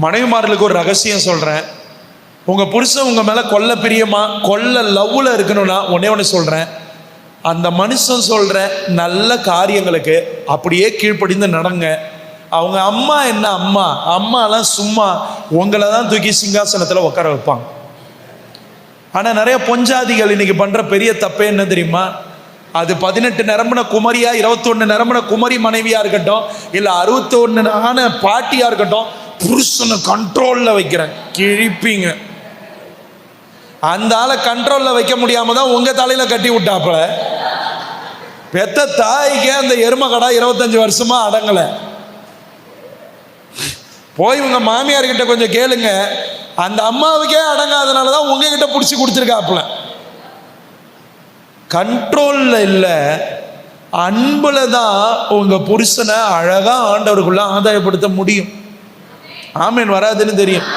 மனைவிமார்களுக்கு ஒரு ரகசியம் சொல்கிறேன். உங்கள் புருஷன் உங்கள் மேலே கொல்ல பிரியமா கொல்ல லவ்வில் இருக்கணும்னா ஒன்று சொல்கிறேன், அந்த மனுஷன் சொல்கிற நல்ல காரியங்களுக்கு அப்படியே கீழ்ப்படிந்து நடங்க. அவங்க அம்மா என்ன அம்மாலாம் சும்மா உங்களை தான் தூக்கி சிங்காசனத்தில் உட்கார வைப்பாங்க. ஆனால் நிறைய பொஞ்சாதிகள் இன்னைக்கு பண்ணுற பெரிய தப்பே என்ன தெரியுமா? அது 18 நிரம்பின குமரியா 21 நிரம்பின குமரி மனைவியாக இருக்கட்டும், இல்லை 61 ஆன பாட்டியாக இருக்கட்டும், புருஷனை கண்ட்ரோலில் வைக்கிறேன். கிழிப்பீங்க. அந்த ஆளை கண்ட்ரோலில் வைக்க முடியாம தான் உங்கள் தலையில் கட்டி விட்டாப்புல. பெத்த தாய்க்கே அந்த எருமை கடா 25 வருஷமா அடங்கலை. போய் உங்கள் மாமியார்கிட்ட கொஞ்சம் கேளுங்க, அந்த அம்மாவுக்கே அடங்காதனால தான் உங்ககிட்ட பிடிச்சி கொடுத்துருக்காப்புல. கண்ட்ரோலில் இல்லை, அன்பில் தான் உங்கள் புருஷனை அழகாக ஆண்டவருக்குள்ள ஆதாயப்படுத்த முடியும். ஆமேன். வராதுன்னு தெரியும்.